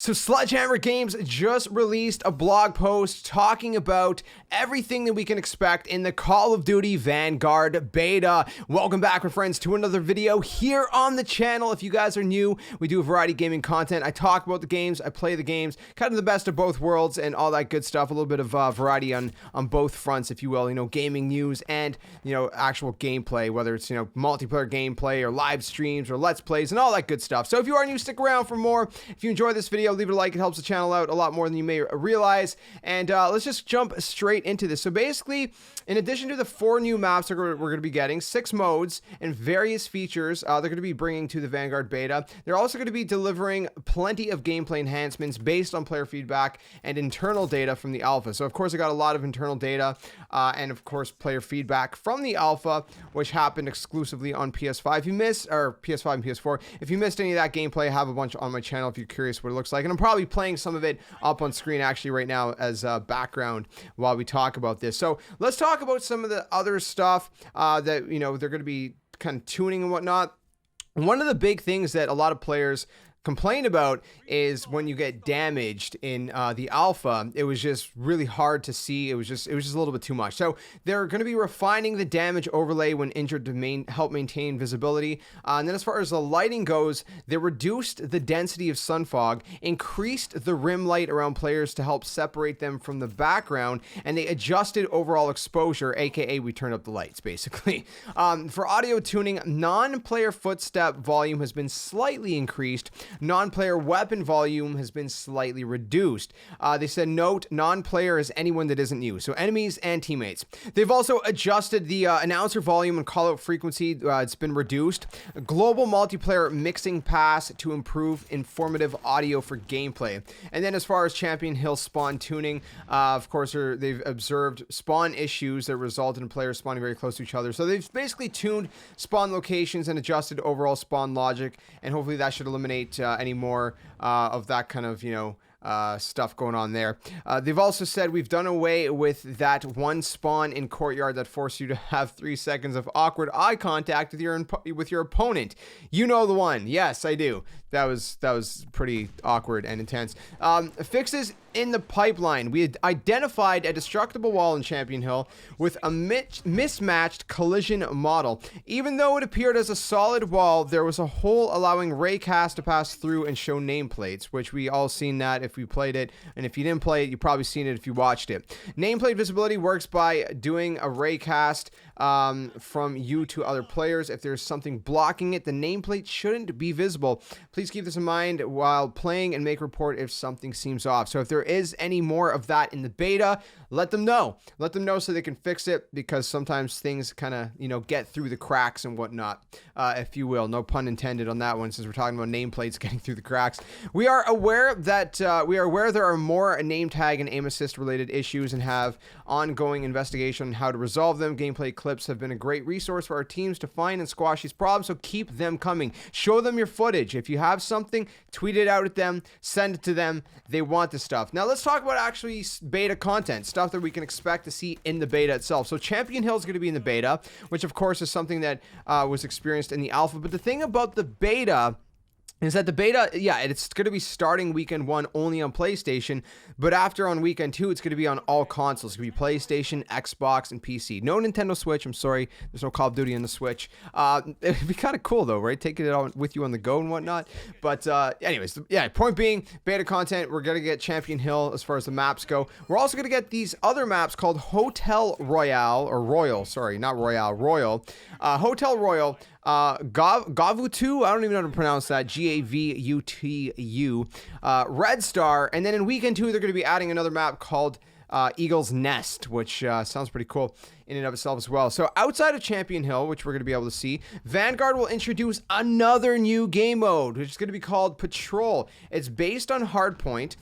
So Sledgehammer Games just released a blog post talking about everything that we can expect in the Call of Duty Vanguard beta. Welcome back, my friends, to another video here on the channel. If you guys are new, we do a variety of gaming content. I talk about the games, I play the games, kind of the best of both worlds and all that good stuff. A little bit of variety on both fronts, if you will, gaming news and, actual gameplay, whether it's, multiplayer gameplay or live streams or let's plays and all that good stuff. So if you are new, stick around for more. If you enjoy this video, leave it a like. It helps the channel out a lot more than you may realize. And let's just jump straight into this. So basically, in addition to the 4 new maps that we're going to be getting, 6 modes and various features they're going to be bringing to the Vanguard beta, they're also going to be delivering plenty of gameplay enhancements based on player feedback and internal data from the alpha. So of course, I got a lot of internal data and of course player feedback from the alpha, which happened exclusively on PS5. If you missed, or PS5 and PS4, if you missed any of that gameplay, I have a bunch on my channel if you're curious what it looks like. And I'm probably playing some of it up on screen actually right now as background while we talk about this. So let's talk about some of the other stuff that, they're going to be kind of tuning and whatnot. One of the big things that a lot of players complain about is when you get damaged in the alpha. It was just really hard to see. It was just a little bit too much. So they're going to be refining the damage overlay when injured to help maintain visibility. And then as far as the lighting goes, they reduced the density of sun fog, increased the rim light around players to help separate them from the background, and they adjusted overall exposure, aka we turned up the lights basically. For audio tuning, non-player footstep volume has been slightly increased. Non-player weapon volume has been slightly reduced. They said, note, non-player is anyone that isn't you, so enemies and teammates. They've also adjusted the announcer volume and call-out frequency. It's been reduced. Global multiplayer mixing pass to improve informative audio for gameplay. And then as far as Champion Hill spawn tuning, of course, they've observed spawn issues that resulted in players spawning very close to each other. So they've basically tuned spawn locations and adjusted overall spawn logic, and hopefully that should eliminate any more of that kind of, stuff going on there. They've also said we've done away with that one spawn in Courtyard that forced you to have 3 seconds of awkward eye contact with your opponent. You know the one. Yes, I do. That was pretty awkward and intense. Fixes in the pipeline. We had identified a destructible wall in Champion Hill with a mismatched collision model. Even though it appeared as a solid wall, there was a hole allowing raycast to pass through and show nameplates, which we all seen that if we played it, and if you didn't play it, you probably seen it if you watched it. Nameplate visibility works by doing a raycast from you to other players. If there's something blocking it, the nameplate shouldn't be visible. Please keep this in mind while playing and make a report if something seems off. So if there is any more of that in the beta, let them know. Let them know so they can fix it, because sometimes things kind of, get through the cracks and whatnot, if you will. No pun intended on that one, since we're talking about nameplates getting through the cracks. We are aware that there are more name tag and aim assist related issues and have ongoing investigation on how to resolve them. Gameplay clips have been a great resource for our teams to find and squash these problems, so keep them coming. Show them your footage. If you have something, tweet it out at them, send it to them. They want this stuff. Now let's talk about actually beta content, stuff that we can expect to see in the beta itself. So Champion Hill is going to be in the beta, which of course is something that was experienced in the alpha. But the thing about the beta is that the beta, it's going to be starting weekend 1 only on PlayStation, but after on weekend 2, it's going to be on all consoles. It's going to be PlayStation, Xbox, and PC. No Nintendo Switch. I'm sorry, there's no Call of Duty on the Switch. It'd be kind of cool though, right? Taking it on with you on the go and whatnot. But anyways, point being, beta content, we're going to get Champion Hill as far as the maps go. We're also going to get these other maps called Hotel Royale, or Royal, sorry, not Royale, Royal. Hotel Royal. Gavutu, I don't even know how to pronounce that, Gavutu, Red Star, and then in weekend 2, they're going to be adding another map called Eagle's Nest, which sounds pretty cool in and of itself as well. So outside of Champion Hill, which we're going to be able to see, Vanguard will introduce another new game mode, which is going to be called Patrol. It's based on Hardpoint.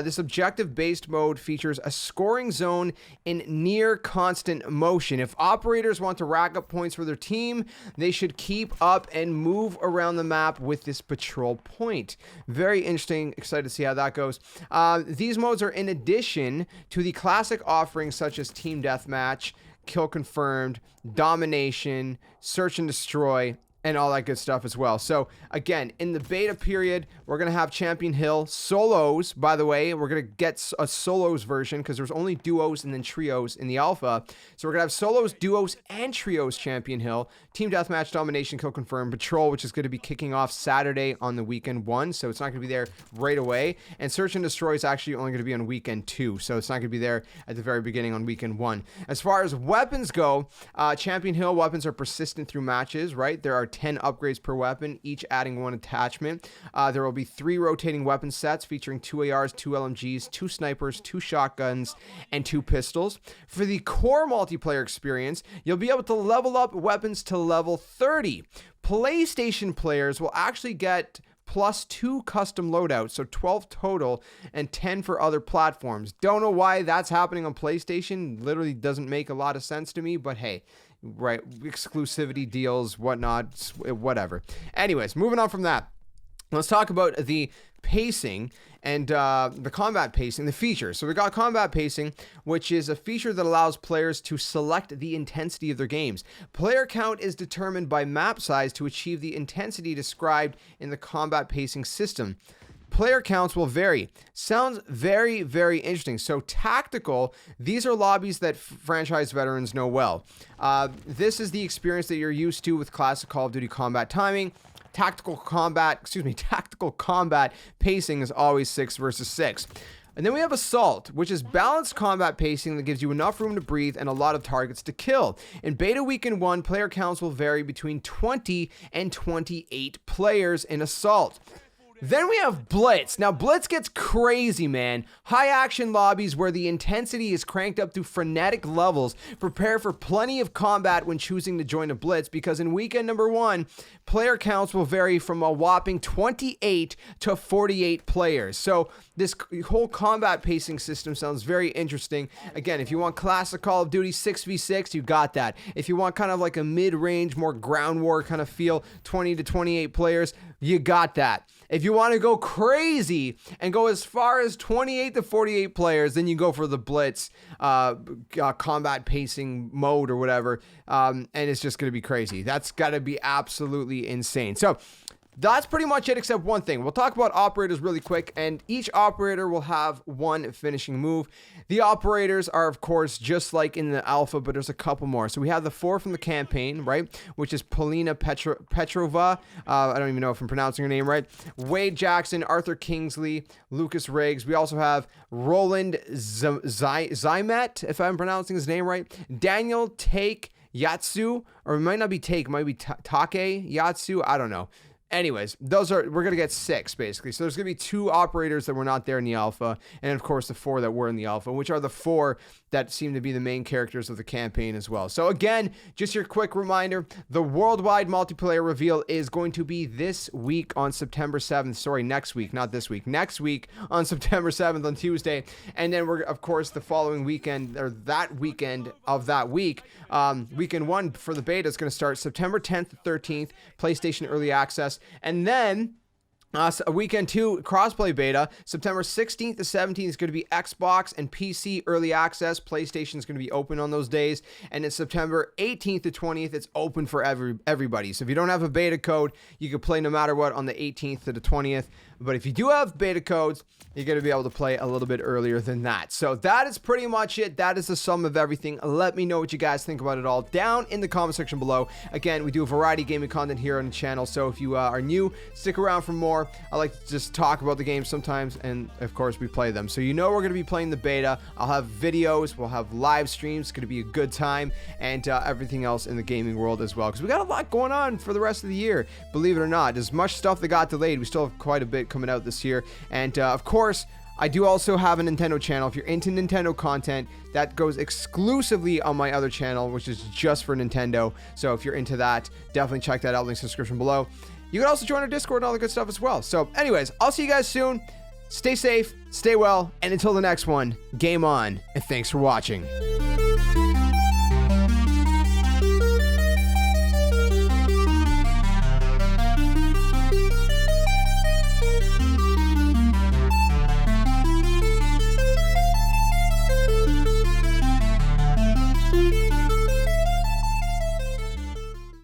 This objective-based mode features a scoring zone in near constant motion. If operators want to rack up points for their team, they should keep up and move around the map with this patrol point. Very interesting. Excited to see how that goes. These modes are in addition to the classic offerings such as Team Deathmatch, Kill Confirmed, Domination, Search and Destroy, and all that good stuff as well. So again, in the beta period, we're going to have Champion Hill solos. By the way, we're going to get a solos version because there's only duos and then trios in the alpha. So we're going to have solos, duos, and trios Champion Hill. Team Deathmatch, Domination, Kill Confirm, Patrol, which is going to be kicking off Saturday on the weekend 1. So it's not going to be there right away. And Search and Destroy is actually only going to be on weekend 2. So it's not going to be there at the very beginning on weekend 1. As far as weapons go, Champion Hill weapons are persistent through matches, right? There are 10 upgrades per weapon, each adding 1 attachment. There will be 3 rotating weapon sets featuring 2 ARs, 2 LMGs, 2 snipers, 2 shotguns, and 2 pistols. For the core multiplayer experience, you'll be able to level up weapons to level 30. PlayStation players will actually get plus 2 custom loadouts, so 12 total and 10 for other platforms. Don't know why that's happening on PlayStation. Literally doesn't make a lot of sense to me, but hey, right, exclusivity deals, whatnot, whatever. Anyways, moving on from that, let's talk about the pacing and the combat pacing, the features. So we got combat pacing, which is a feature that allows players to select the intensity of their games. Player count is determined by map size to achieve the intensity described in the combat pacing system. Player counts will vary. Sounds very, very interesting. So tactical, these are lobbies that franchise veterans know well. This is the experience that you're used to with classic Call of Duty combat timing. Tactical combat pacing is always 6 versus 6. And then we have Assault, which is balanced combat pacing that gives you enough room to breathe and a lot of targets to kill. In beta weekend 1, player counts will vary between 20 and 28 players in Assault. Then we have Blitz. Now, Blitz gets crazy, man. High action lobbies where the intensity is cranked up to frenetic levels. Prepare for plenty of combat when choosing to join a Blitz, because in weekend number 1, player counts will vary from a whopping 28 to 48 players. So this whole combat pacing system sounds very interesting. Again, if you want classic Call of Duty 6v6, you got that. If you want kind of like a mid-range, more ground war kind of feel, 20 to 28 players, you got that. If you want to go crazy and go as far as 28 to 48 players, then you go for the Blitz combat pacing mode or whatever, and it's just going to be crazy. That's got to be absolutely insane. So that's pretty much it, except one thing. We'll talk about operators really quick, and each operator will have one finishing move. The operators are, of course, just like in the alpha, but there's a couple more. So we have the 4 from the campaign, right, which is Polina Petrova. I don't even know if I'm pronouncing her name right. Wade Jackson, Arthur Kingsley, Lucas Riggs. We also have Roland Zymet, if I'm pronouncing his name right. Daniel Take Yatsu, or it might not be Take, it might be Take Yatsu. I don't know. Anyways, we're going to get 6 basically. So there's going to be 2 operators that were not there in the alpha, and of course the 4 that were in the alpha, which are the 4 that seem to be the main characters of the campaign as well. So again, just your quick reminder, the worldwide multiplayer reveal is going to be this week on September 7th. Sorry, next week, not this week. Next week on September 7th on Tuesday. And then we're, of course, the following weekend, or that weekend of that week, weekend 1 for the beta is going to start September 10th to 13th, PlayStation Early Access. And then weekend 2 crossplay beta, September 16th to 17th is going to be Xbox and PC early access. PlayStation is going to be open on those days. And then September 18th to 20th, it's open for everybody. So if you don't have a beta code, you can play no matter what on the 18th to the 20th. But if you do have beta codes, you're going to be able to play a little bit earlier than that. So that is pretty much it. That is the sum of everything. Let me know what you guys think about it all down in the comment section below. Again, we do a variety of gaming content here on the channel. So if you are new, stick around for more. I like to just talk about the games sometimes, and of course we play them. So you know we're going to be playing the beta. I'll have videos, we'll have live streams. It's going to be a good time, and everything else in the gaming world as well, because we got a lot going on for the rest of the year. Believe it or not, there's much stuff that got delayed. We still have quite a bit coming out this year, and of course I do also have a Nintendo channel. If you're into Nintendo content, that goes exclusively on my other channel, which is just for Nintendo. So if you're into that, definitely check that out. Link in the description below. You can also join our Discord and all the good stuff as well. So anyways, I'll see you guys soon. Stay safe, stay well, and until the next one, game on, and thanks for watching.